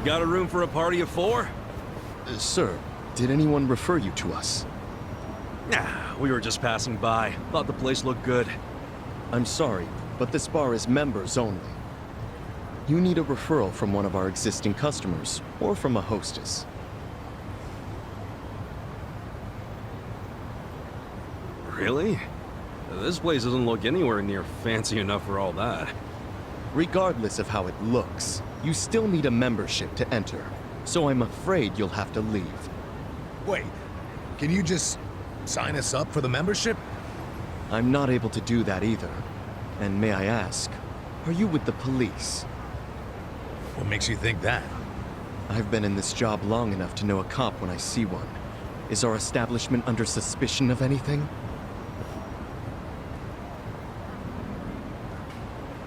Got a room for a party of 4? Sir, did anyone refer you to us? Nah, we were just passing by. Thought the place looked good. I'm sorry, but this bar is members only. You need a referral from one of our existing customers, or from a hostess. Really? This place doesn't look anywhere near fancy enough for all that. Regardless of how it looks, you still need a membership to enter, so I'm afraid you'll have to leave. Wait, can you just sign us up for the membership? I'm not able to do that either. And may I ask, are you with the police? What makes you think that? I've been in this job long enough to know a cop when I see one. Is our establishment under suspicion of anything?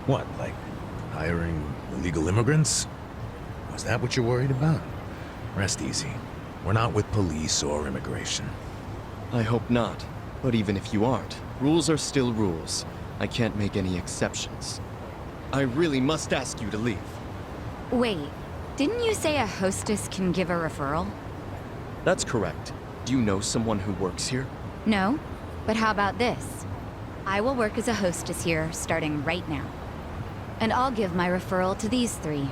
What, like hiring illegal immigrants? Was that what you're worried about? Rest easy. We're not with police or immigration. I hope not. But even if you aren't, rules are still rules. I can't make any exceptions. I really must ask you to leave. Wait, didn't you say a hostess can give a referral? That's correct. Do you know someone who works here? No, but how about this? I will work as a hostess here, starting right now. And I'll give my referral to these 3.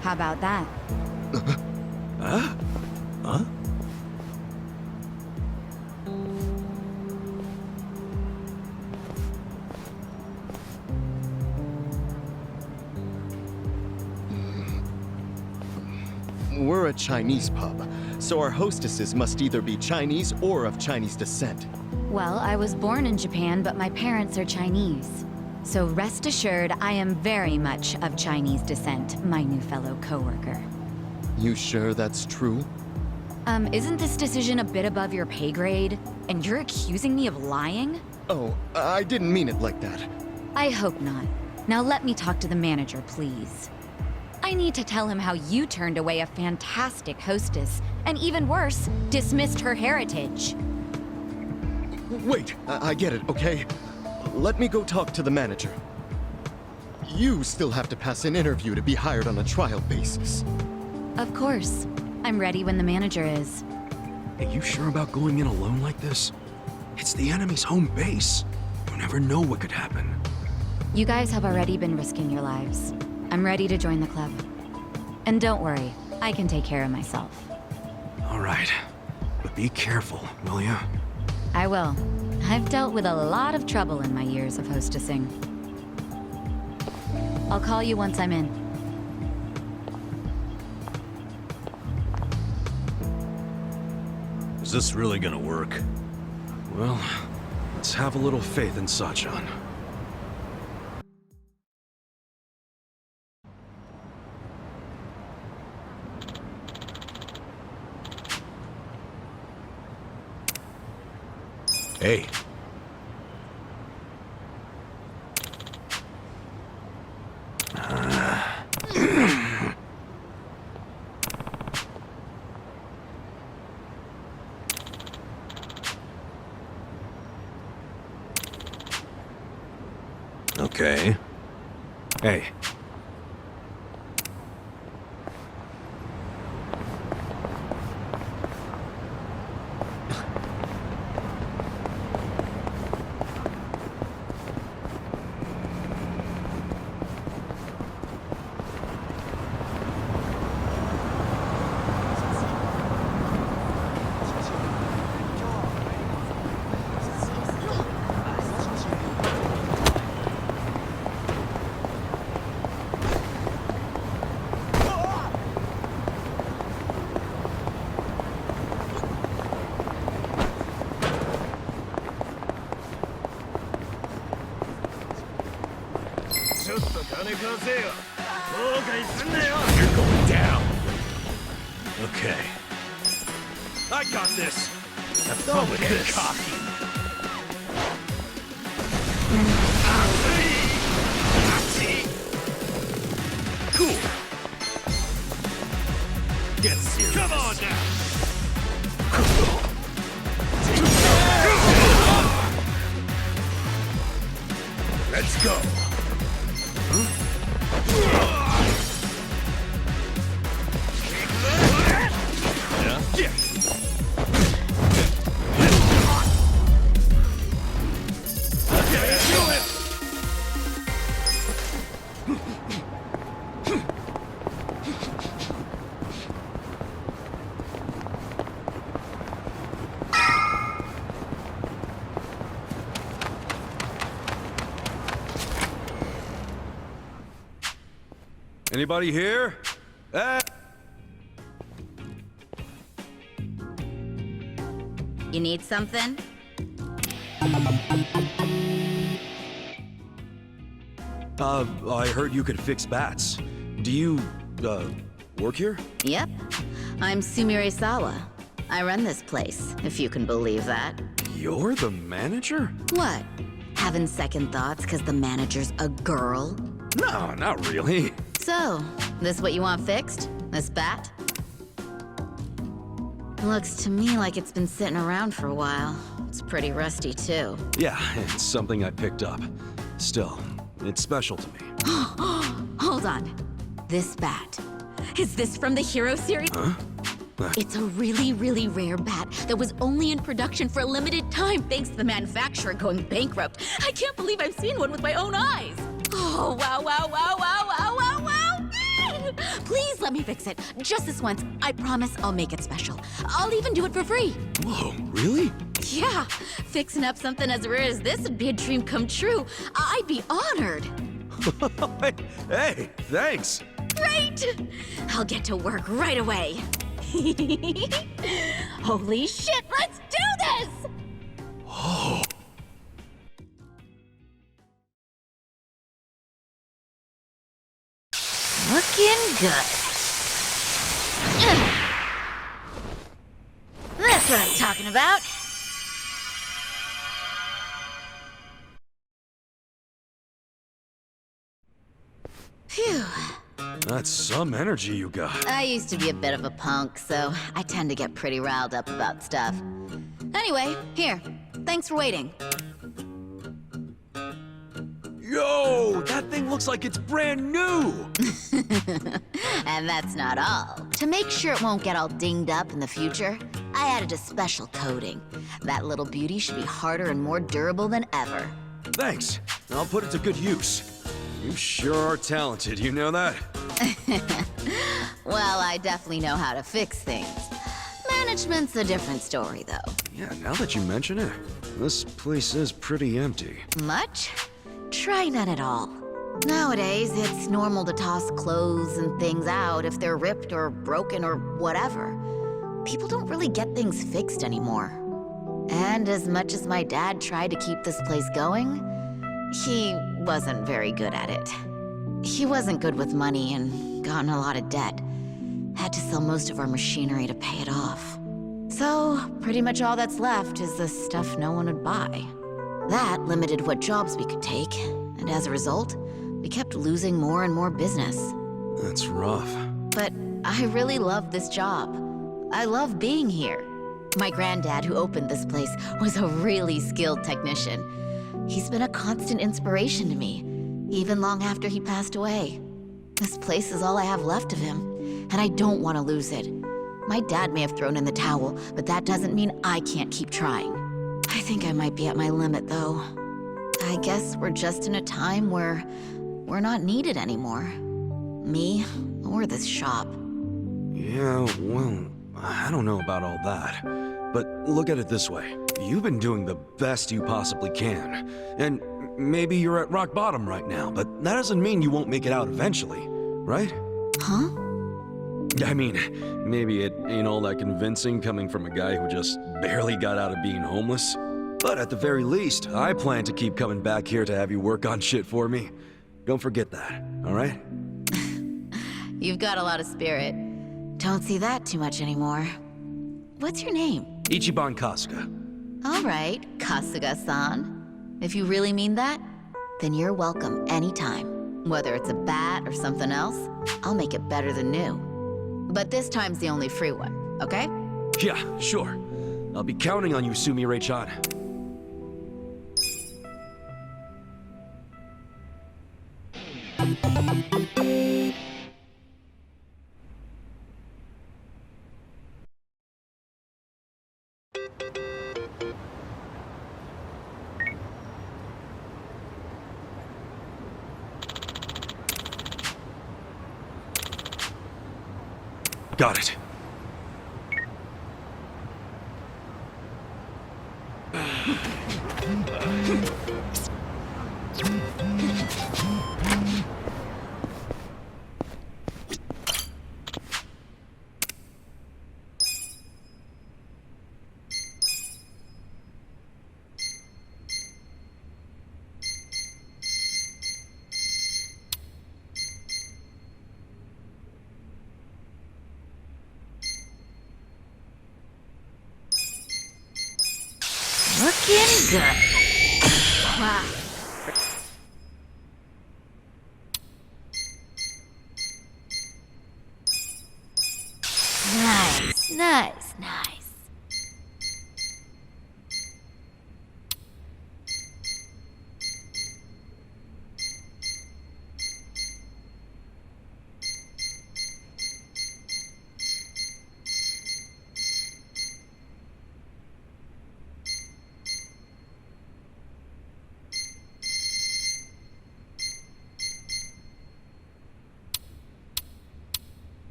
How about that? Huh? Huh? We're a Chinese pub, so our hostesses must either be Chinese or of Chinese descent. Well, I was born in Japan, but my parents are Chinese. So rest assured, I am very much of Chinese descent, my new fellow coworker. You sure that's true? Isn't this decision a bit above your pay grade? And you're accusing me of lying? Oh, I didn't mean it like that. I hope not. Now let me talk to the manager, please. I need to tell him how you turned away a fantastic hostess, and even worse, dismissed her heritage. Wait, I get it, okay? Let me go talk to the manager. You still have to pass an interview to be hired on a trial basis. Of course. I'm ready when the manager is. Are you sure about going in alone like this? It's the enemy's home base. You never know what could happen. You guys have already been risking your lives. I'm ready to join the club. And don't worry, I can take care of myself. All right. But be careful, will ya? I will. I've dealt with a lot of trouble in my years of hostessing. I'll call you once I'm in. Is this really gonna work? Well, let's have a little faith in Sachan. Hey. Okay. Hey. You're going down. Okay. I got this! Have fun with this. Cocky. Cool. Get serious. Come on now! Let's go. Anybody here? You need something? I heard you could fix bats. Do you, work here? Yep. I'm Sumire Sawa. I run this place, if you can believe that. You're the manager? What? Having second thoughts because the manager's a girl? No, not really. So, this what you want fixed? This bat? Looks to me like it's been sitting around for a while. It's pretty rusty, too. Yeah, it's something I picked up. Still, it's special to me. Hold on. This bat. Is this from the Hero series? Huh? It's a really, really rare bat that was only in production for a limited time thanks to the manufacturer going bankrupt. I can't believe I'm seeing one with my own eyes. Oh, wow, wow, wow, wow, wow, wow, wow. Please let me fix it. Just this once. I promise I'll make it special. I'll even do it for free. Whoa, really? Yeah, fixing up something as rare as this would be a dream come true. I'd be honored. Hey, thanks. Great! I'll get to work right away. Holy shit, let's do this! Oh. Looking good. That's what I'm talking about. Phew. That's some energy you got. I used to be a bit of a punk, so I tend to get pretty riled up about stuff. Anyway, here. Thanks for waiting. Yo, that thing looks like it's brand new. And that's not all. To make sure it won't get all dinged up in the future, I added a special coating. That little beauty should be harder and more durable than ever. Thanks. I'll put it to good use. You sure are talented, you know that? Well, I definitely know how to fix things. Management's a different story, though. Yeah, now that you mention it, this place is pretty empty. Much? Try none at all. Nowadays, it's normal to toss clothes and things out if they're ripped or broken or whatever. People don't really get things fixed anymore. And as much as my dad tried to keep this place going, he wasn't very good at it. He wasn't good with money and got in a lot of debt. Had to sell most of our machinery to pay it off. So, pretty much all that's left is the stuff no one would buy. That limited what jobs we could take, and as a result, we kept losing more and more business. That's rough. But I really love this job. I love being here. My granddad, who opened this place, was a really skilled technician. He's been a constant inspiration to me, even long after he passed away. This place is all I have left of him, and I don't want to lose it. My dad may have thrown in the towel, but that doesn't mean I can't keep trying. I think I might be at my limit, though. I guess we're just in a time where we're not needed anymore. Me, or this shop. Yeah, well, I don't know about all that. But look at it this way. You've been doing the best you possibly can. And maybe you're at rock bottom right now, but that doesn't mean you won't make it out eventually, right? Huh? I mean, maybe it ain't all that convincing coming from a guy who just barely got out of being homeless. But at the very least, I plan to keep coming back here to have you work on shit for me. Don't forget that, all right? You've got a lot of spirit. Don't see that too much anymore. What's your name? Ichiban Kasuga. All right, Kasuga-san. If you really mean that, then you're welcome anytime. Whether it's a bat or something else, I'll make it better than new. But this time's the only free one, okay? Yeah, sure. I'll be counting on you, Sumire-chan. Got it. Looking good. Wow. Nice, nice, nice.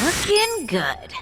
Looking good.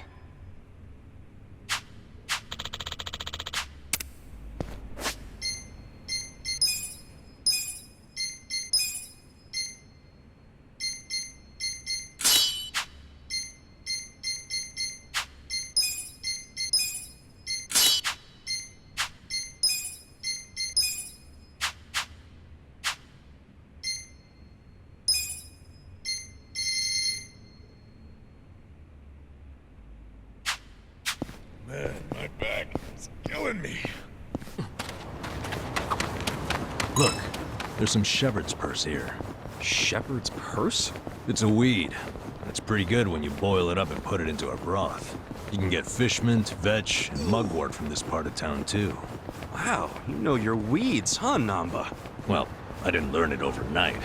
Man, my back is killing me. Look, there's some shepherd's purse here. Shepherd's purse? It's a weed. It's pretty good when you boil it up and put it into a broth. You can get fish mint, vetch, and mugwort from this part of town, too. Wow, you know your weeds, huh, Namba? Well, I didn't learn it overnight.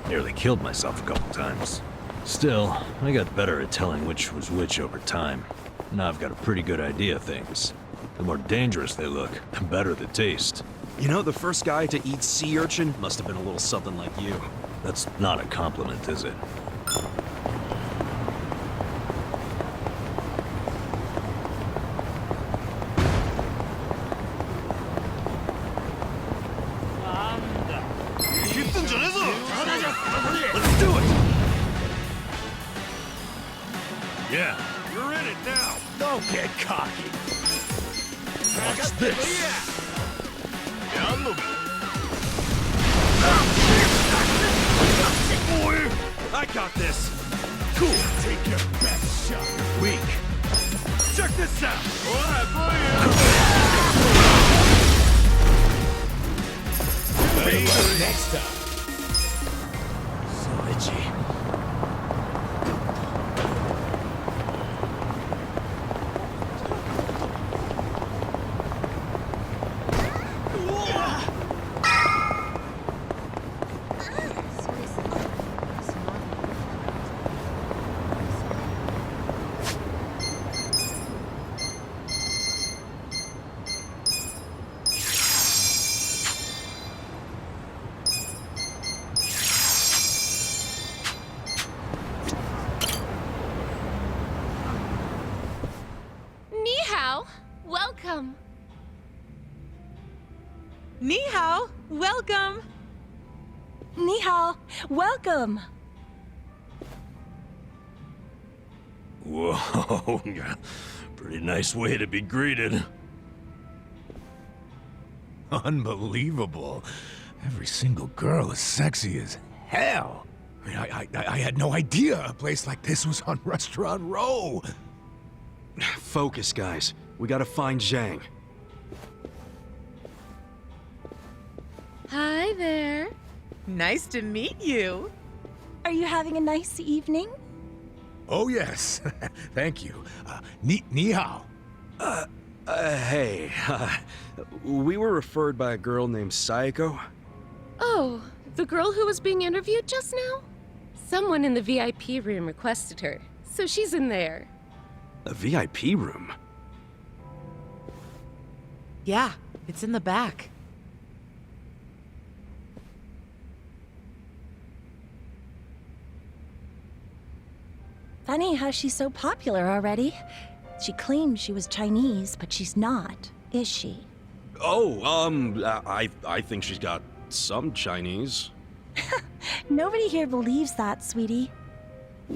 Nearly killed myself a couple times. Still, I got better at telling which was which over time. Now I've got a pretty good idea of things. The more dangerous they look, the better the taste. You know, the first guy to eat sea urchin must have been a little something like you. That's not a compliment, is it? Let's do it! Yeah, you're in it now. Don't get cocky. Watch this. I got this! Cool. Take your best shot. You're weak. Check this out! Next up. So itchy. Welcome. Ni hao, welcome. Ni hao, welcome. Whoa, pretty nice way to be greeted. Unbelievable. Every single girl is sexy as hell. I mean, I had no idea a place like this was on Restaurant Row. Focus, guys. We gotta find Zhang. Hi there. Nice to meet you. Are you having a nice evening? Oh, yes. Thank you. Ni hao. Hey. We were referred by a girl named Sayako. Oh, the girl who was being interviewed just now? Someone in the VIP room requested her, so she's in there. A VIP room? Yeah, it's in the back. Funny how she's so popular already. She claimed she was Chinese, but she's not, is she? Oh, I think she's got some Chinese. Nobody here believes that, sweetie.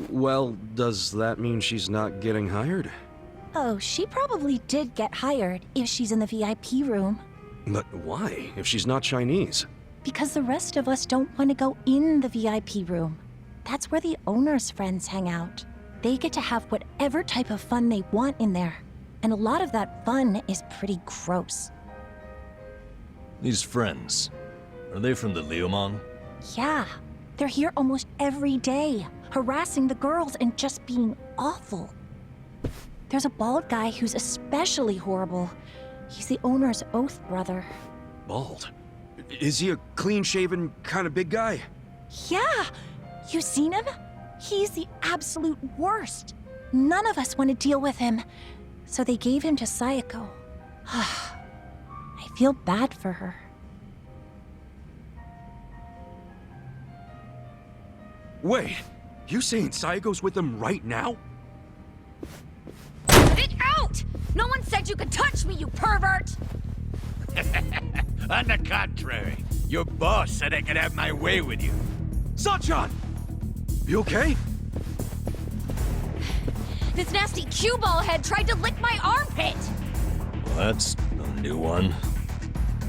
Well, does that mean she's not getting hired? Oh, she probably did get hired if she's in the VIP room. But why, if she's not Chinese? Because the rest of us don't want to go in the VIP room. That's where the owner's friends hang out. They get to have whatever type of fun they want in there. And a lot of that fun is pretty gross. These friends, are they from the Liumang? Yeah, they're here almost every day, harassing the girls and just being awful. There's a bald guy who's especially horrible. He's the owner's oath brother. Bald? Is he a clean-shaven kind of big guy? Yeah! You seen him? He's the absolute worst. None of us want to deal with him. So they gave him to Sayako. I feel bad for her. Wait, you saying Sayago's with them right now? Get out! No one said you could touch me, you pervert! On the contrary, your boss said I could have my way with you. Sachan! You okay? This nasty cue ball head tried to lick my armpit! Well, that's a new one.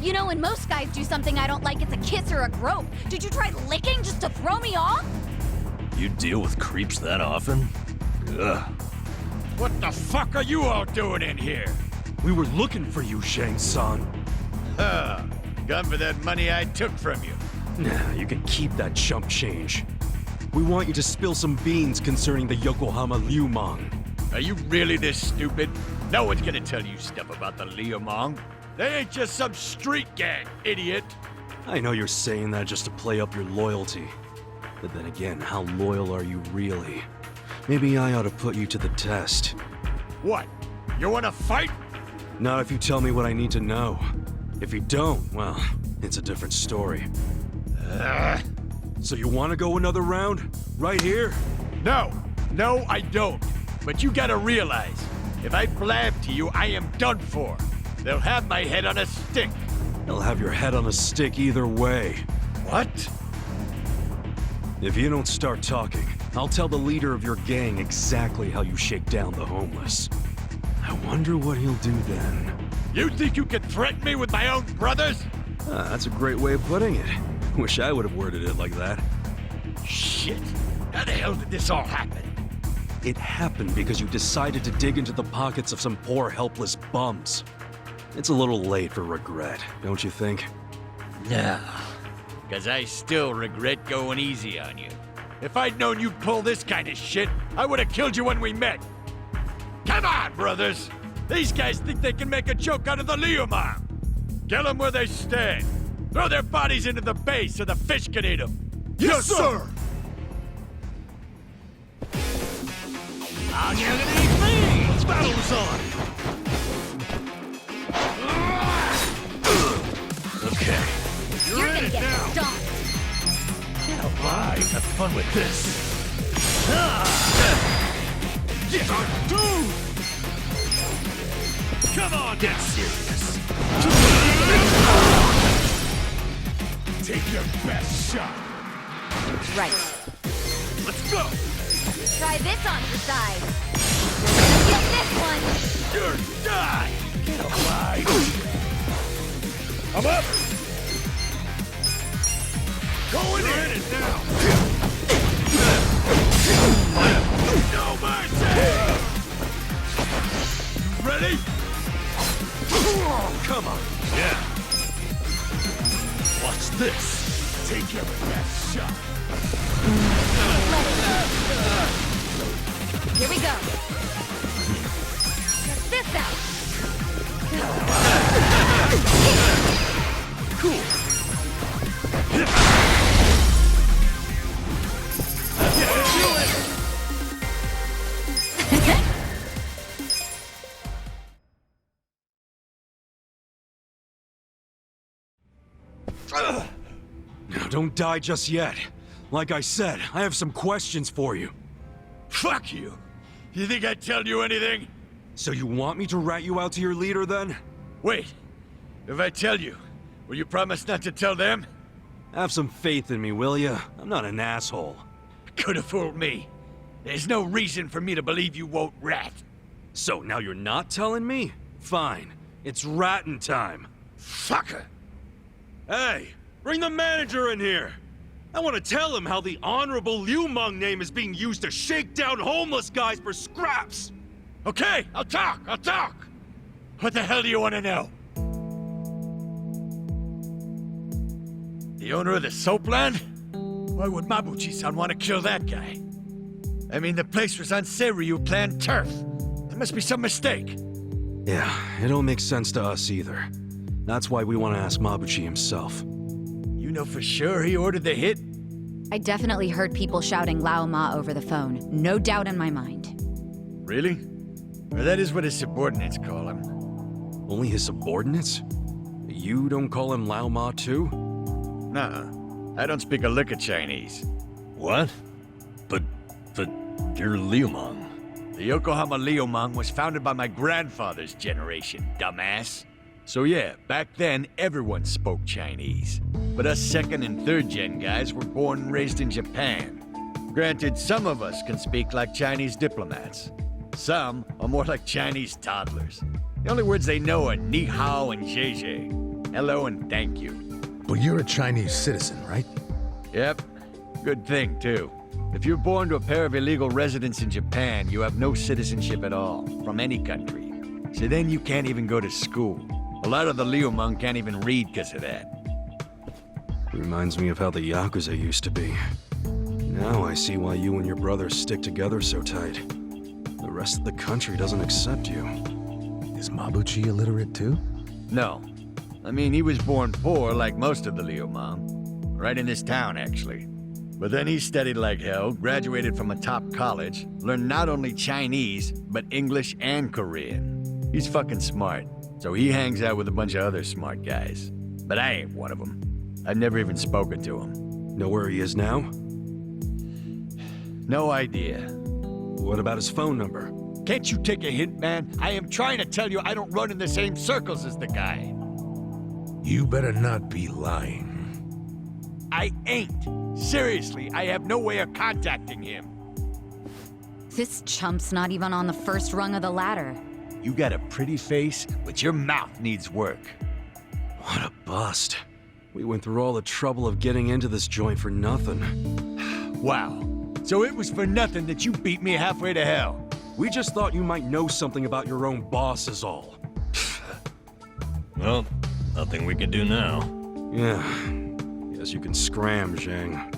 You know, when most guys do something I don't like, it's a kiss or a grope. Did you try licking just to throw me off? You deal with creeps that often? Ugh. What the fuck are you all doing in here? We were looking for you, Shang-san. Gone for that money I took from you. Nah, you can keep that chump change. We want you to spill some beans concerning the Yokohama Liumang. Are you really this stupid? No one's gonna tell you stuff about the Liumang. They ain't just some street gang, idiot. I know you're saying that just to play up your loyalty. But then again, how loyal are you really? Maybe I ought to put you to the test. What? You wanna fight? Not if you tell me what I need to know. If you don't, well, it's a different story. So you want to go another round? Right here? No, I don't. But you gotta realize, if I blab to you, I am done for. They'll have my head on a stick. They'll have your head on a stick either way. What? If you don't start talking, I'll tell the leader of your gang exactly how you shake down the homeless. I wonder what he'll do then. You think you can threaten me with my own brothers? That's a great way of putting it. Wish I would have worded it like that. Shit. How the hell did this all happen? It happened because you decided to dig into the pockets of some poor, helpless bums. It's a little late for regret, don't you think? No. Because I still regret going easy on you. If I'd known you'd pull this kind of shit, I would have killed you when we met. Come on, brothers! These guys think they can make a joke out of the Liumang. Kill them where they stand. Throw their bodies into the bay so the fish can eat them. Yes, sir! I'll get anything! Let's battle is on! Okay. You're gonna get stomped! Alright, have fun with this. Come on, Get serious. take your best shot. Right. Let's go! Try this on the side. You're gonna get this one! You're die! Get alive. I'm up! Going in it now! No mercy! You ready? Come on! Yeah. Watch this. Take your best shot. Here we go. Check this out. Now, don't die just yet. Like I said, I have some questions for you. Fuck you. You think I'd tell you anything? So you want me to rat you out to your leader, then? Wait. If I tell you, will you promise not to tell them? Have some faith in me, will ya? I'm not an asshole. Could have fooled me. There's no reason for me to believe you won't rat. So now you're not telling me? Fine. It's ratting time. Fucker! Hey, bring the manager in here! I want to tell him how the Honorable Liu Meng name is being used to shake down homeless guys for scraps! Okay, I'll talk! What the hell do you want to know? The owner of the soapland? Why would Mabuchi-san want to kill that guy? I mean, the place was on Seiryu Clan turf. There must be some mistake. Yeah, it don't make sense to us either. That's why we want to ask Mabuchi himself. You know for sure he ordered the hit? I definitely heard people shouting Lao Ma over the phone. No doubt in my mind. Really? Or that is what his subordinates call him. Only his subordinates? You don't call him Lao Ma too? Nuh-uh. I don't speak a lick of Chinese. What? But you're Liu Meng. The Yokohama Liumang was founded by my grandfather's generation, dumbass. So yeah, back then, everyone spoke Chinese. But us second and third gen guys were born and raised in Japan. Granted, some of us can speak like Chinese diplomats. Some are more like Chinese toddlers. The only words they know are ni hao and zhe. Hello and thank you. But you're a Chinese citizen, right? Yep. Good thing, too. If you're born to a pair of illegal residents in Japan, you have no citizenship at all, from any country. So then you can't even go to school. A lot of the Liumang can't even read because of that. Reminds me of how the Yakuza used to be. Now I see why you and your brother stick together so tight. The rest of the country doesn't accept you. Is Mabuchi illiterate too? No. I mean, he was born poor like most of the Liumang. Right in this town, actually. But then he studied like hell, graduated from a top college, learned not only Chinese, but English and Korean. He's fucking smart, so he hangs out with a bunch of other smart guys. But I ain't one of them. I've never even spoken to him. Know where he is now? No idea. What about his phone number? Can't you take a hint, man? I am trying to tell you I don't run in the same circles as the guy. You better not be lying. I ain't. Seriously, I have no way of contacting him. This chump's not even on the first rung of the ladder. You got a pretty face, but your mouth needs work. What a bust. We went through all the trouble of getting into this joint for nothing. Wow. So it was for nothing that you beat me halfway to hell. We just thought you might know something about your own boss is all. Well, nothing we can do now. Yeah. Guess you can scram, Zhang.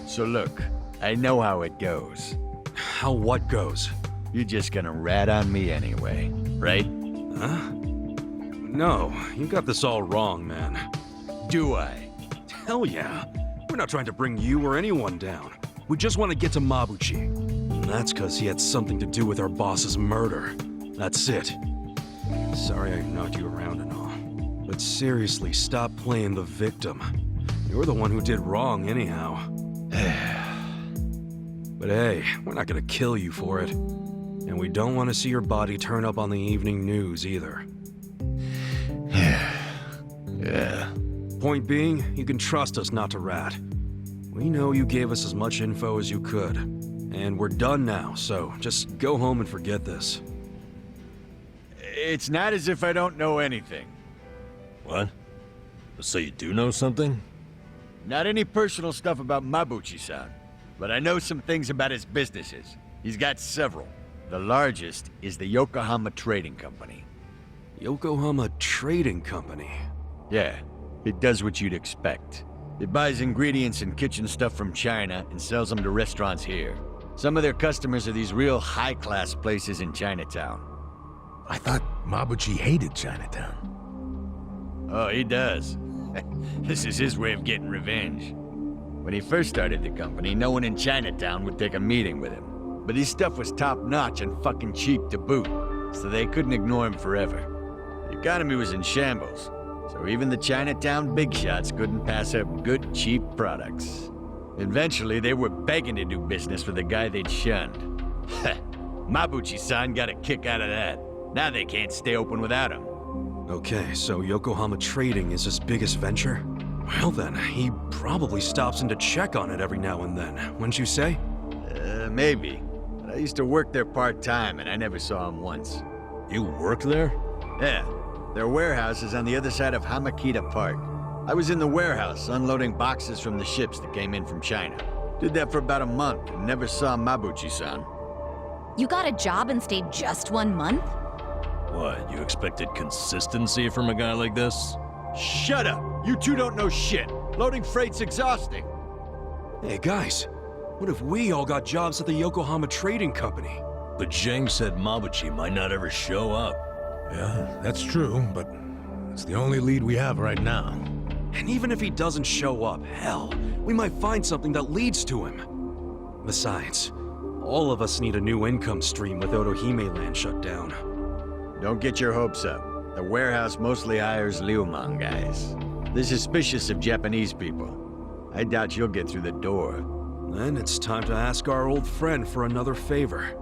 So look, I know how it goes. How what goes? You're just gonna rat on me anyway, right? Huh? No, you got this all wrong, man. Do I? Hell yeah. We're not trying to bring you or anyone down. We just want to get to Mabuchi. And that's because he had something to do with our boss's murder. That's it. Sorry I knocked you around and all. But seriously, stop playing the victim. You're the one who did wrong anyhow. But hey, we're not gonna kill you for it. And we don't want to see your body turn up on the evening news either. Yeah. Point being, you can trust us not to rat. We know you gave us as much info as you could. And we're done now, so just go home and forget this. It's not as if I don't know anything. What? So you do know something? Not any personal stuff about Mabuchi-san, but I know some things about his businesses. He's got several. The largest is the Yokohama Trading Company. Yokohama Trading Company? Yeah, it does what you'd expect. It buys ingredients and kitchen stuff from China and sells them to restaurants here. Some of their customers are these real high-class places in Chinatown. I thought Mabuchi hated Chinatown. Oh, he does. This is his way of getting revenge. When he first started the company, no one in Chinatown would take a meeting with him. But his stuff was top-notch and fucking cheap to boot, so they couldn't ignore him forever. The economy was in shambles, so even the Chinatown big shots couldn't pass up good, cheap products. Eventually, they were begging to do business with the guy they'd shunned. Mabuchi-san got a kick out of that. Now they can't stay open without him. Okay, so Yokohama Trading is his biggest venture? Well then, he probably stops in to check on it every now and then, wouldn't you say? Maybe. But I used to work there part-time, and I never saw him once. You work there? Yeah, their warehouse is on the other side of Hamakita Park. I was in the warehouse, unloading boxes from the ships that came in from China. Did that for about a month, and never saw Mabuchi-san. You got a job and stayed just 1 month? What, you expected consistency from a guy like this? Shut up! You two don't know shit! Loading freight's exhausting! Hey guys, what if we all got jobs at the Yokohama Trading Company? But Zhang said Mabuchi might not ever show up. Yeah, that's true, but it's the only lead we have right now. And even if he doesn't show up, hell, we might find something that leads to him. Besides, all of us need a new income stream with Otohime Land shut down. Don't get your hopes up. The warehouse mostly hires Liumang guys. They're suspicious of Japanese people. I doubt you'll get through the door. Then it's time to ask our old friend for another favor.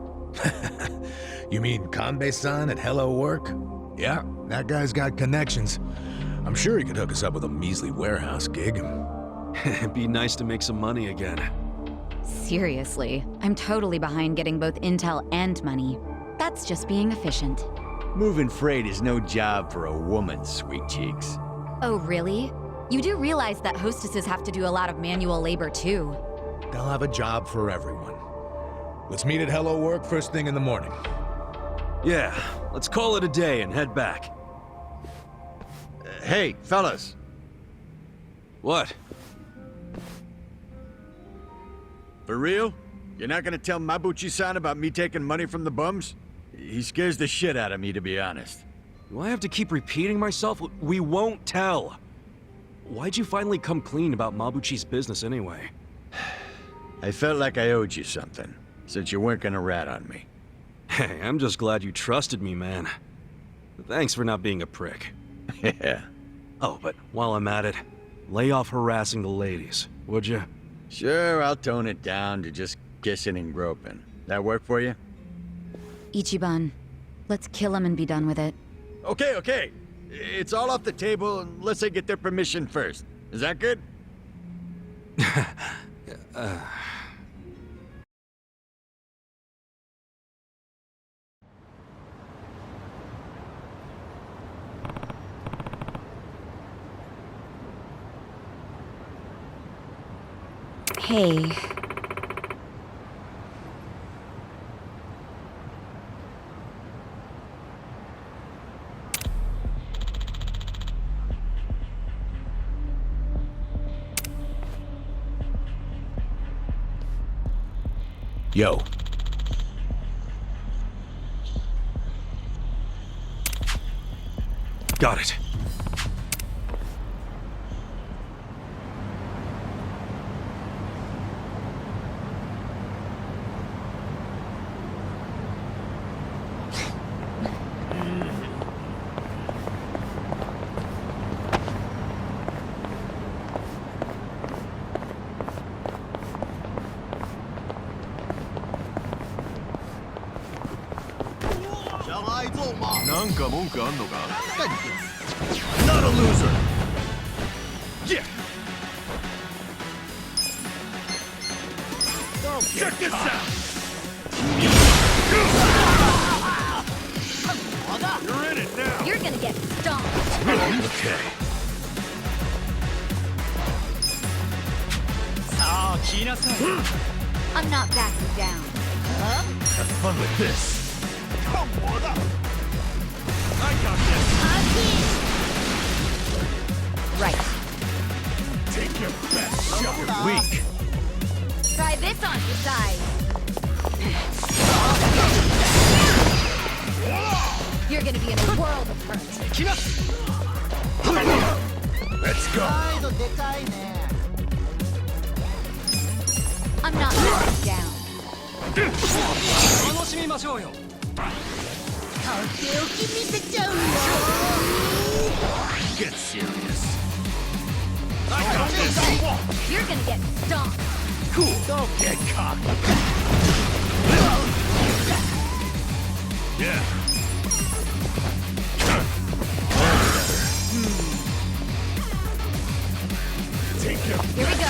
You mean Kanbei-san at Hello Work? Yeah, that guy's got connections. I'm sure he could hook us up with a measly warehouse gig. It'd be nice to make some money again. Seriously, I'm totally behind getting both intel and money. That's just being efficient. Moving freight is no job for a woman, sweet cheeks. Oh, really? You do realize that hostesses have to do a lot of manual labor, too. They'll have a job for everyone. Let's meet at Hello Work first thing in the morning. Yeah, let's call it a day and head back. Hey, fellas. What? For real? You're not gonna tell Mabuchi-san about me taking money from the bums? He scares the shit out of me, to be honest. Do I have to keep repeating myself? We won't tell. Why'd you finally come clean about Mabuchi's business anyway? I felt like I owed you something, since you weren't gonna rat on me. Hey, I'm just glad you trusted me, man. Thanks for not being a prick. Yeah. Oh, but while I'm at it, lay off harassing the ladies, would you? Sure, I'll tone it down to just kissing and groping. That work for you? Ichiban, let's kill him and be done with it. Okay. It's all off the table unless I get their permission first. Is that good? Hey. Yo. Got it. Not a loser! Yeah! Check this out! You're in it now! You're gonna get stomped. Okay. I'm not backing down. Have fun with this! I got this! Right. Take your best shot! You're weak! Try this on your side. You're gonna be in a world of hurt. Let's go! I'm not backing down. Get serious! I got this! You're gonna get stomped. Cool! Don't get cocky! Yeah! Here we go.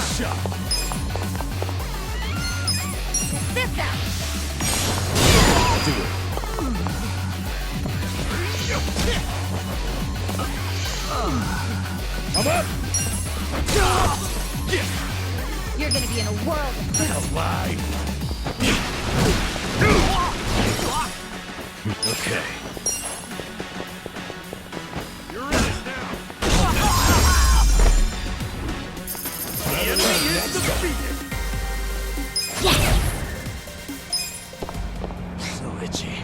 This out. Do it. I'm up! You're gonna be in a whirl. Why? Okay. You're in it now. The enemy is defeated. So itchy.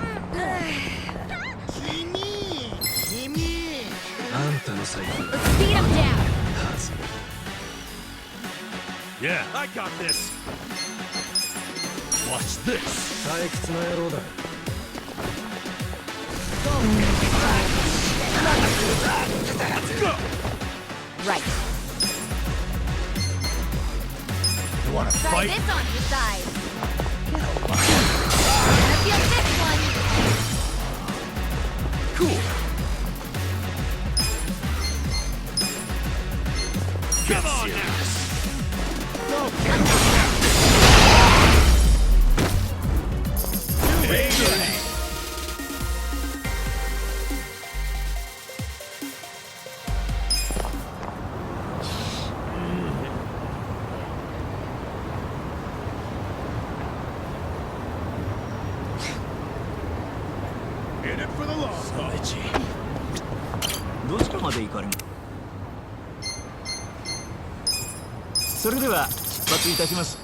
君あんたの財布 Let's beat him down. Yeah, I got this. Watch this. 退屈な野郎だ。Right. You wanna Try fight? this on your side. Gonna feel this one. Cool. Come on now. In it for the long haul. どちらまで行かれる？それでは出発いたします。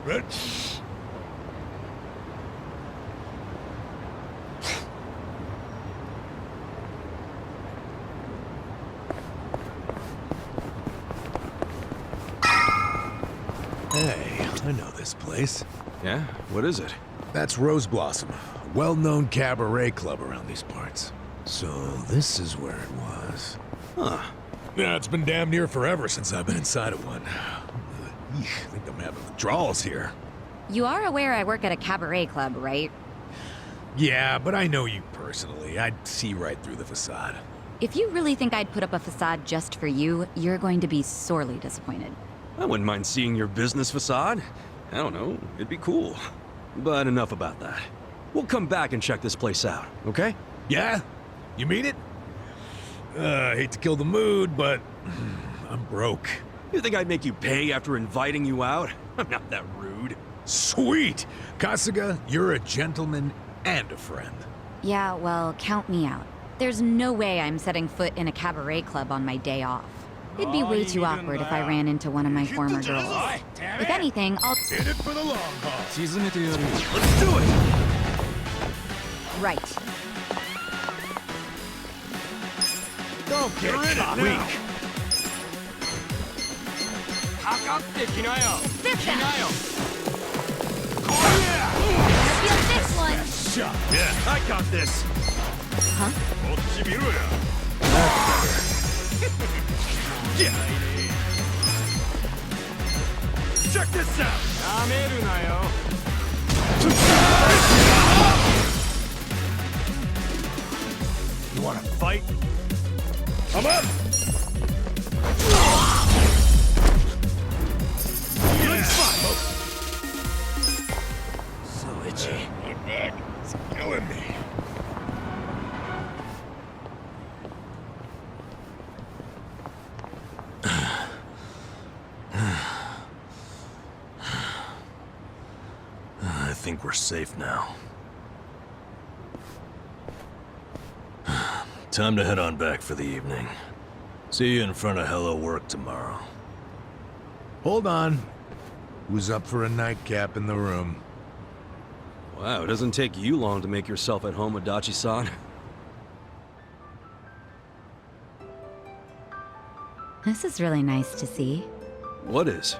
Red. Hey, I know this place. Yeah? What is it? That's Rose Blossom, a well-known cabaret club around these parts. So this is where it was. Huh. Yeah, it's been damn near forever since I've been inside of one. Eek, I think I'm having withdrawals here. You are aware I work at a cabaret club, right? Yeah, but I know you personally. I'd see right through the facade. If you really think I'd put up a facade just for you, you're going to be sorely disappointed. I wouldn't mind seeing your business facade. I don't know, it'd be cool. But enough about that. We'll come back and check this place out, okay? Yeah? You mean it? I hate to kill the mood, but I'm broke. You think I'd make you pay after inviting you out? I'm not that rude. Sweet! Kasuga, you're a gentleman and a friend. Yeah, well, count me out. There's no way I'm setting foot in a cabaret club on my day off. It'd be way too awkward if I ran into one of my former girls. If anything, I'll... In it for the long haul. 沈めてやる。 Let's do it. Right. Don't get caught. Weak. This out. Feel this one. Shot. Yeah, I got this. Huh? Yeah. Check this out. You wanna fight? I'm up. So itchy. My back is killing me. I think we're safe now. Time to head on back for the evening. See you in front of Hello Work tomorrow. Hold on. Who's up for a nightcap in the room? Wow, it doesn't take you long to make yourself at home, Adachi-san. This is really nice to see. What is?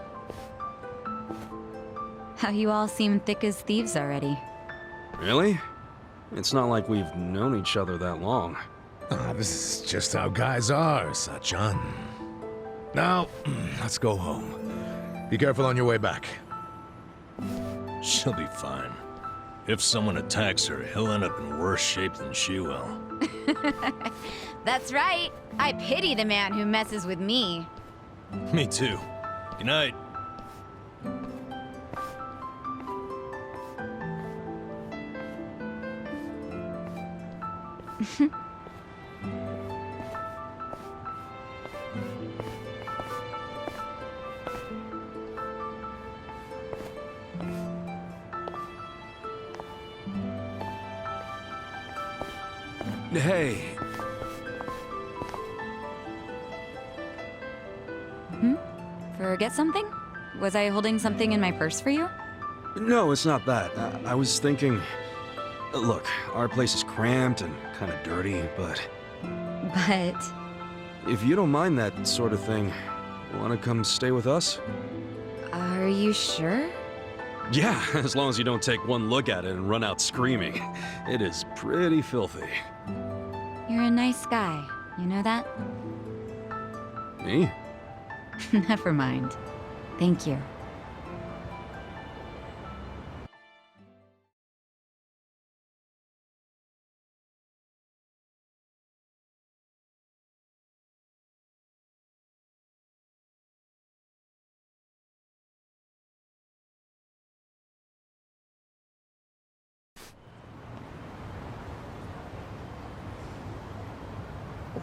How you all seem thick as thieves already. Really? It's not like we've known each other that long. Ah, this is just how guys are, Sachan. Now, let's go home. Be careful on your way back. She'll be fine. If someone attacks her, he'll end up in worse shape than she will. That's right. I pity the man who messes with me. Me too. Good night. Hey, Forget something? Was I holding something in my purse for you? no, it's not that. I was thinking... Look, our place is cramped and kind of dirty, but But... if you don't mind that sort of thing, want to come stay with us? Are you sure? Yeah, as long as you don't take one look at it and run out screaming. It is pretty filthy. You're a nice guy. You know that? Me? Never mind. Thank you.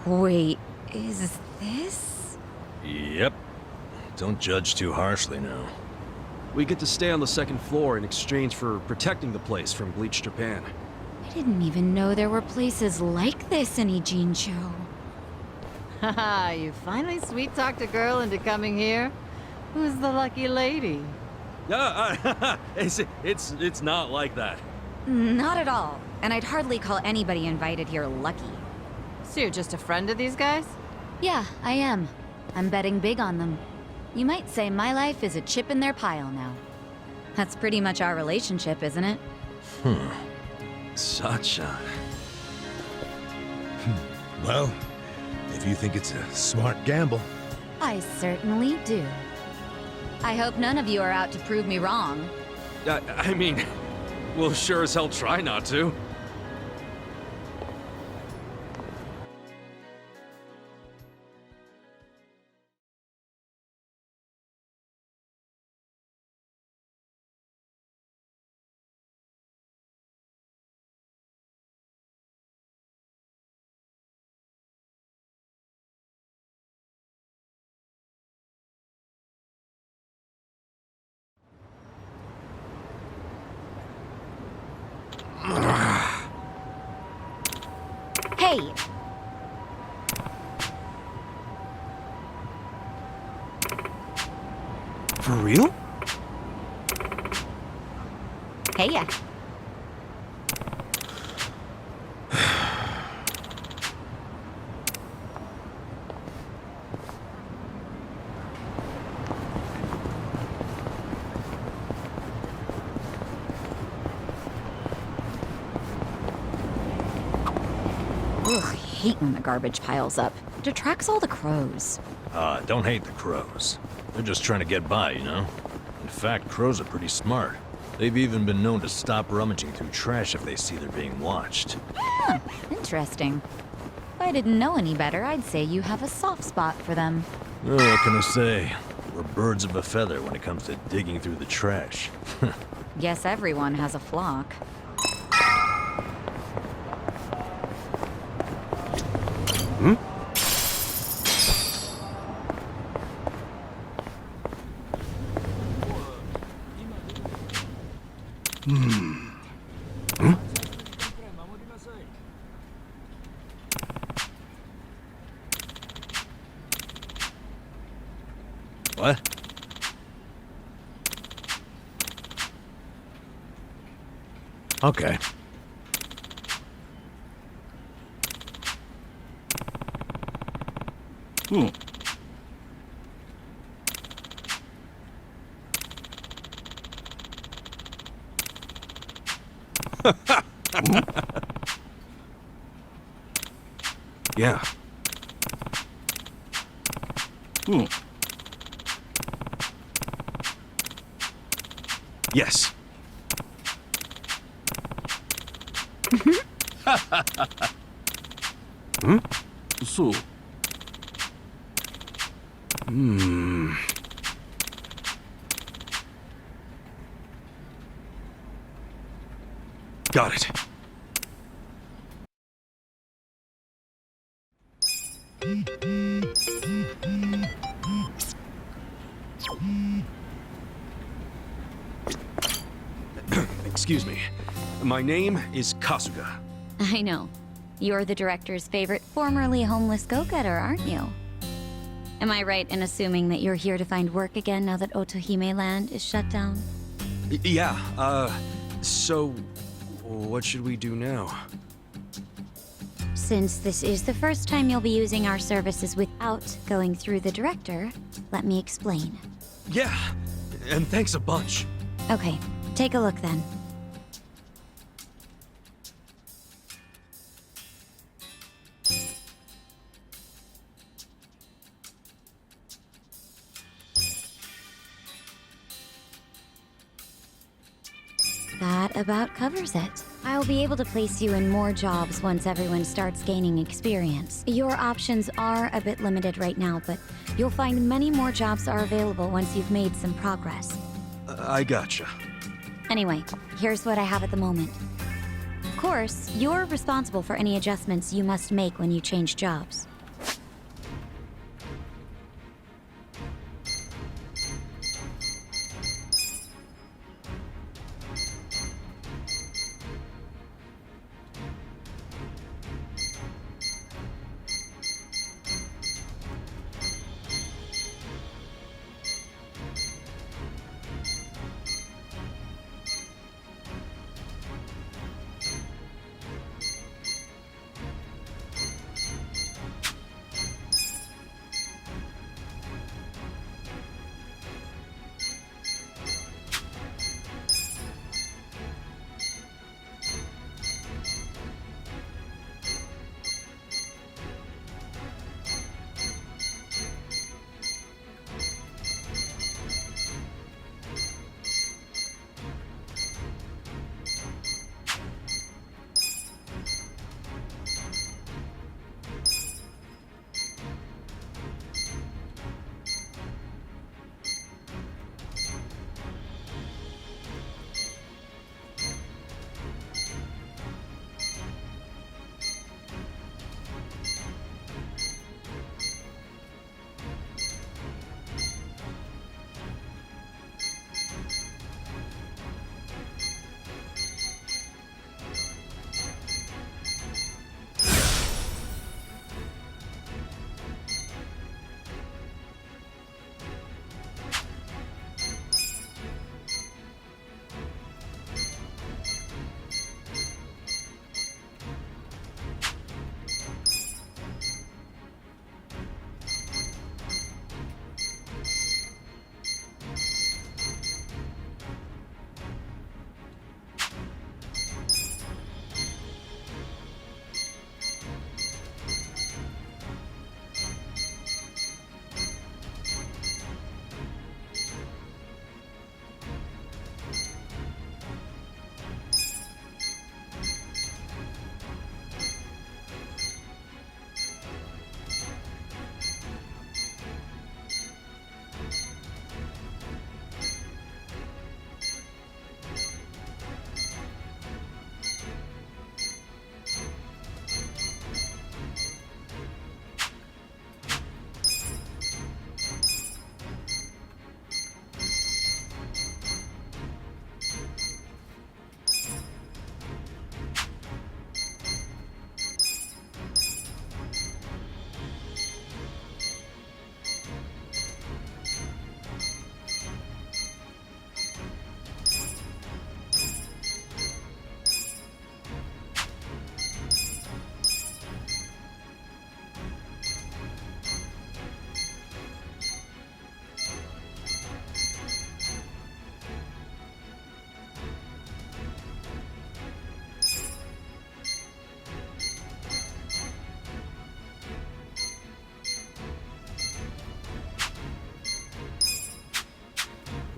Wait, is this? Yep. Don't judge too harshly now. We get to stay on the second floor in exchange for protecting the place from Bleach Japan. I didn't even know there were places like this in Ijincho. Haha, you finally sweet-talked a girl into coming here? Who's the lucky lady? It's not like that. Not at all. And I'd hardly call anybody invited here lucky. So you're just a friend of these guys? Yeah, I am. I'm betting big on them. You might say my life is a chip in their pile now. That's pretty much our relationship, isn't it? Sachan. Well, if you think it's a smart gamble. I certainly do. I hope none of you are out to prove me wrong. I mean, we'll sure as hell try not to. Hey! For real? Hey ya. Ugh, hate when the garbage piles up. It attracts all the crows. Don't hate the crows. They're just trying to get by, you know? In fact, crows are pretty smart. They've even been known to stop rummaging through trash if they see they're being watched. Huh, interesting. If I didn't know any better, I'd say you have a soft spot for them. Oh, what can I say? We're birds of a feather when it comes to digging through the trash. Guess everyone has a flock. What? Okay. Yeah. Yes. Hmm? そう Hmm. Got it. Excuse me. My name is Kasuga. I know. You're the director's favorite formerly homeless go-getter, aren't you? Am I right in assuming that you're here to find work again now that Otohime Land is shut down? Yeah, so what should we do now? Since this is the first time you'll be using our services without going through the director, let me explain. Yeah, and thanks a bunch. Okay, take a look then. That about covers it. I'll be able to place you in more jobs once everyone starts gaining experience. Your options are a bit limited right now, but you'll find many more jobs are available once you've made some progress. I gotcha. Anyway, here's what I have at the moment. Of course, you're responsible for any adjustments you must make when you change jobs.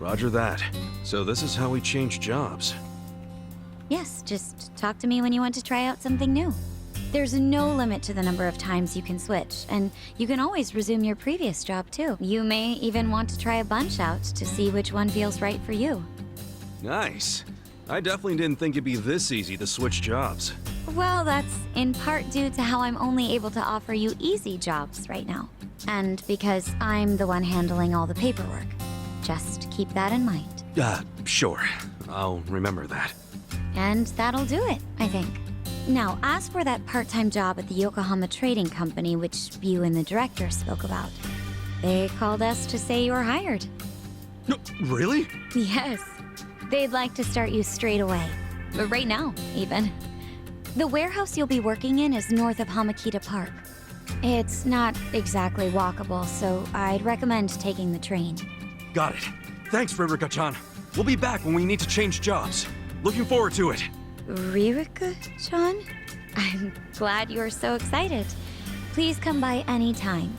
Roger that. So this is how we change jobs. Yes, just talk to me when you want to try out something new. There's no limit to the number of times you can switch, and you can always resume your previous job too. You may even want to try a bunch out to see which one feels right for you. Nice. I definitely didn't think it'd be this easy to switch jobs. Well, that's in part due to how I'm only able to offer you easy jobs right now. And because I'm the one handling all the paperwork. Just keep that in mind. Sure. I'll remember that. And that'll do it, I think. Now, as for that part-time job at the Yokohama Trading Company, which you and the director spoke about, they called us to say you're hired. No, really? Yes. They'd like to start you straight away. Right now, even. The warehouse you'll be working in is north of Hamakita Park. It's not exactly walkable, so I'd recommend taking the train. Got it. Thanks, Ririka-chan. We'll be back when we need to change jobs. Looking forward to it. Ririka-chan? I'm glad you're so excited. Please come by any time.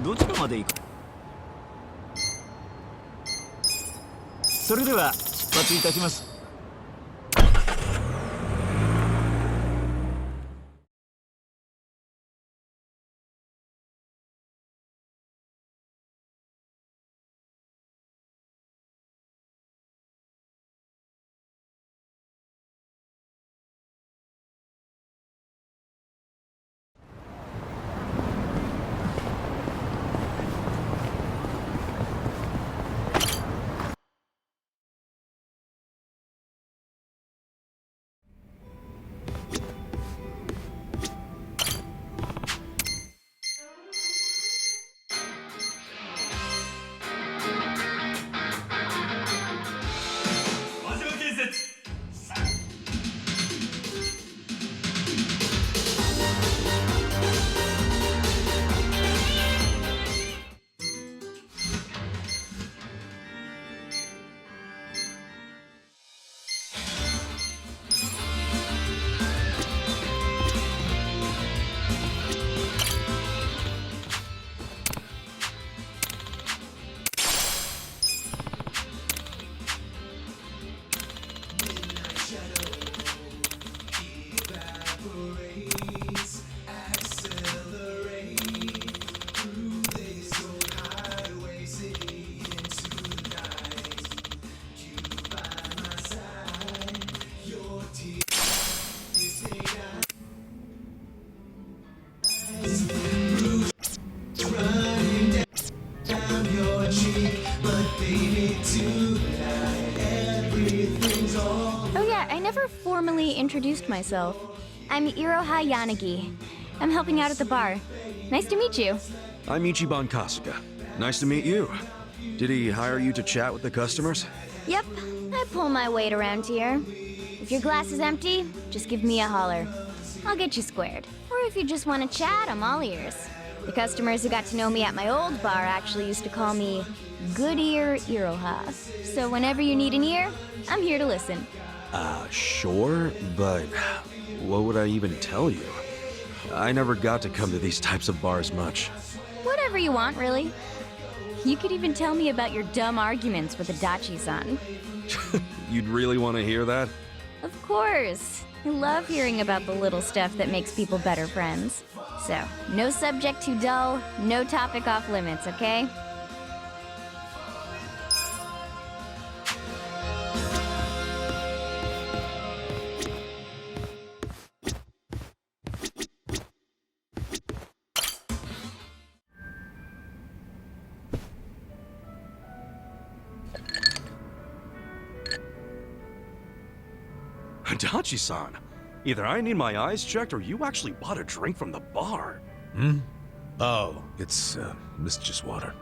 どちらまで行く？それでは出発いたします。never formally introduced myself. I'm Iroha Yanagi. I'm helping out at the bar. Nice to meet you. I'm Ichiban Kasuga. Nice to meet you. Did he hire you to chat with the customers? Yep, I pull my weight around here. If your glass is empty, just give me a holler. I'll get you squared. Or if you just want to chat, I'm all ears. The customers who got to know me at my old bar actually used to call me Good Ear Iroha. So whenever you need an ear, I'm here to listen. Sure, but what would I even tell you? I never got to come to these types of bars much. Whatever you want, really. You could even tell me about your dumb arguments with Adachi-san. You'd really want to hear that? Of course. I love hearing about the little stuff that makes people better friends. So, no subject too dull, no topic off limits, okay? Adachi-san, either I need my eyes checked or you actually bought a drink from the bar. Oh, it's just water.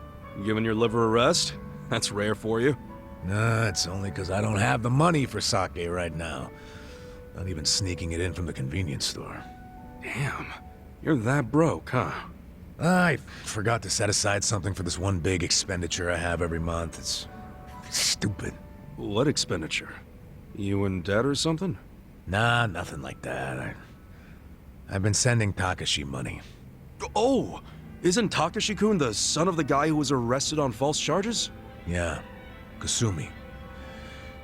Giving your liver a rest? That's rare for you. Nah, it's only because I don't have the money for sake right now. Not even sneaking it in from the convenience store. Damn, you're that broke, huh? I forgot to set aside something for this one big expenditure I have every month. It's stupid. What expenditure? You in debt or something? Nah, nothing like that. I've been sending Takashi money. Oh! Isn't Takashi-kun the son of the guy who was arrested on false charges? Yeah, Kasumi.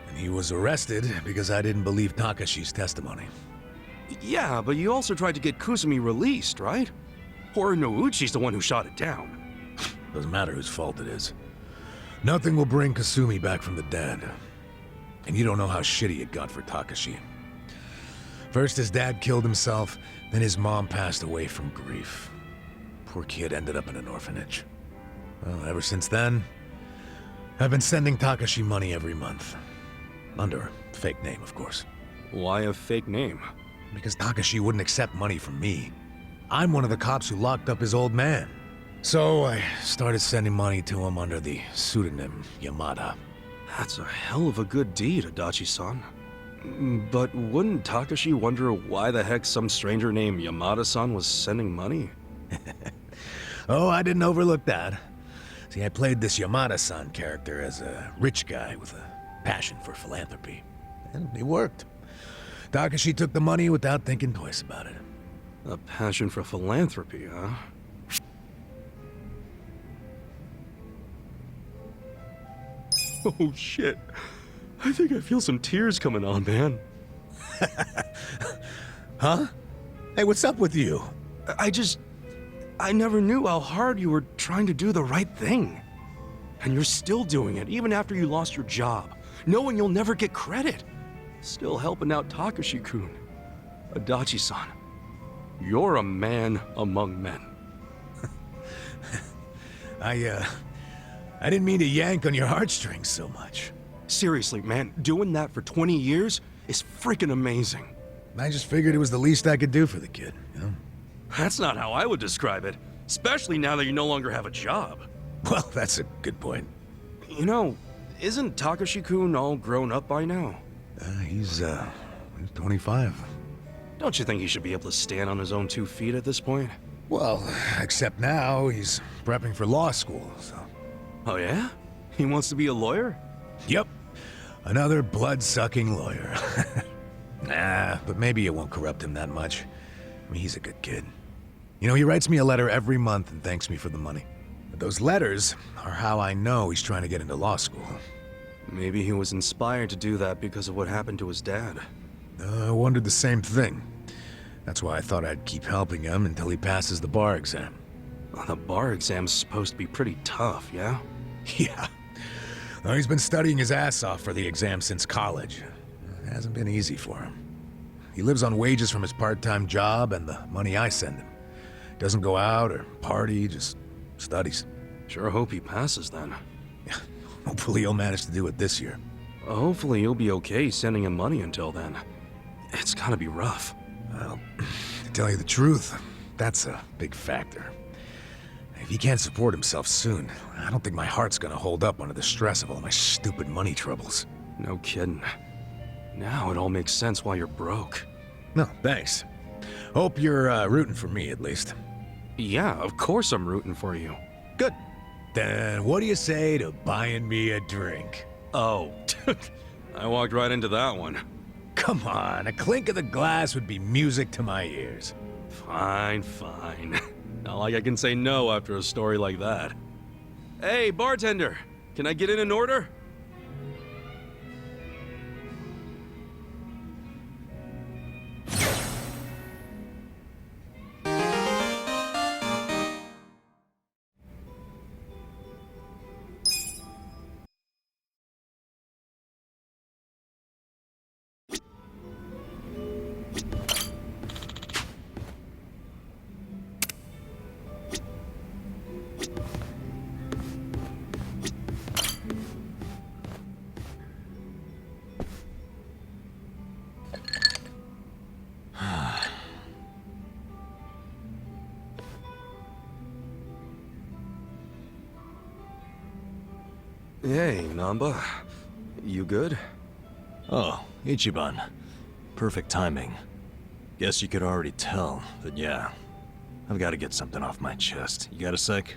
And he was arrested because I didn't believe Takashi's testimony. Yeah, but you also tried to get Kusumi released, right? Or Nouchi's the one who shot it down. Doesn't matter whose fault it is. Nothing will bring Kasumi back from the dead. And you don't know how shitty it got for Takashi. First his dad killed himself, then his mom passed away from grief. Poor kid ended up in an orphanage. Well, ever since then, I've been sending Takashi money every month. Under a fake name, of course. Why a fake name? Because Takashi wouldn't accept money from me. I'm one of the cops who locked up his old man. So I started sending money to him under the pseudonym Yamada. That's a hell of a good deed, Adachi-san. But wouldn't Takashi wonder why the heck some stranger named Yamada-san was sending money? Oh, I didn't overlook that. See, I played this Yamada-san character as a rich guy with a passion for philanthropy. And it worked. Takashi took the money without thinking twice about it. A passion for philanthropy, huh? Oh shit. I think I feel some tears coming on, man. Huh? Hey, what's up with you? I never knew how hard you were trying to do the right thing. And you're still doing it, even after you lost your job, knowing you'll never get credit. Still helping out Takashi-kun. Adachi-san, you're a man among men. I didn't mean to yank on your heartstrings so much. Seriously, man, doing that for 20 years is freaking amazing. I just figured it was the least I could do for the kid, you know? That's not how I would describe it, especially now that you no longer have a job. Well, that's a good point. You know, isn't Takashi-kun all grown up by now? He's 25. Don't you think he should be able to stand on his own 2 feet at this point? Well, except now he's prepping for law school, so... Oh yeah? He wants to be a lawyer? Yep. Another blood-sucking lawyer. Nah, but maybe it won't corrupt him that much. I mean, he's a good kid. You know, he writes me a letter every month and thanks me for the money. But those letters are how I know he's trying to get into law school. Maybe he was inspired to do that because of what happened to his dad. I wondered the same thing. That's why I thought I'd keep helping him until he passes the bar exam. Well, the bar exam's supposed to be pretty tough, yeah? Yeah. Well, he's been studying his ass off for the exam since college. It hasn't been easy for him. He lives on wages from his part-time job and the money I send him. Doesn't go out or party, just studies. Sure hope he passes then. Hopefully he'll manage to do it this year. Hopefully you'll be okay sending him money until then. It's gotta be rough. Well, to tell you the truth, that's a big factor. If he can't support himself soon, I don't think my heart's gonna hold up under the stress of all my stupid money troubles. No kidding. Now it all makes sense why you're broke. No, thanks. Hope you're rooting for me, at least. Yeah, of course I'm rooting for you. Good. Then what do you say to buying me a drink? Oh, I walked right into that one. Come on, a clink of the glass would be music to my ears. Fine, fine. Not like I can say no after a story like that. Hey, bartender, can I get in an order? Hey, Namba. You good? Oh, Ichiban. Perfect timing. Guess you could already tell, but yeah. I've got to get something off my chest. You got a sec?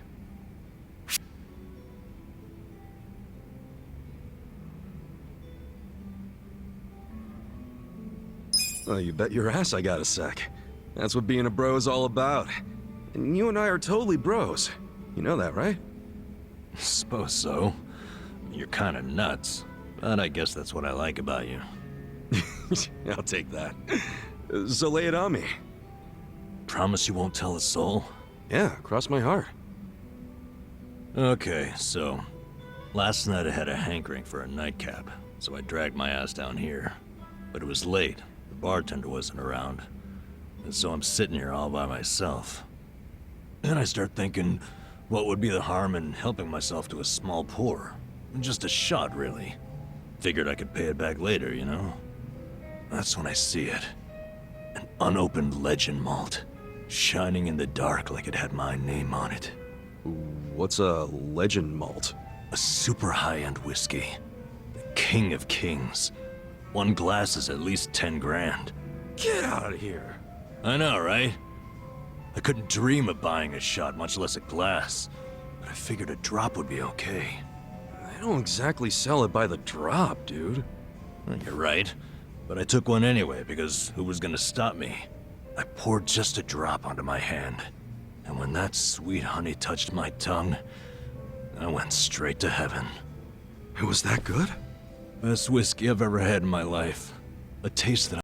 Well, you bet your ass I got a sec. That's what being a bro's all about. And you and I are totally bros. You know that, right? Suppose so. You're kinda nuts, but I guess that's what I like about you. I'll take that. So lay it on me. Promise you won't tell a soul? Yeah, cross my heart. Okay, so... Last night I had a hankering for a nightcap, so I dragged my ass down here. But it was late, the bartender wasn't around. And so I'm sitting here all by myself. Then I start thinking, what would be the harm in helping myself to a small pour? Just a shot, really. Figured I could pay it back later, you know? That's when I see it. An unopened legend malt, shining in the dark like it had my name on it. What's a legend malt? A super high-end whiskey. The king of kings. One glass is at least 10 grand. Get out of here. I know, right? I couldn't dream of buying a shot, much less a glass. But I figured a drop would be okay. They don't exactly sell it by the drop, dude. Well, you're right. But I took one anyway, because who was gonna stop me? I poured just a drop onto my hand. And when that sweet honey touched my tongue, I went straight to heaven. It was that good? Best whiskey I've ever had in my life. A taste that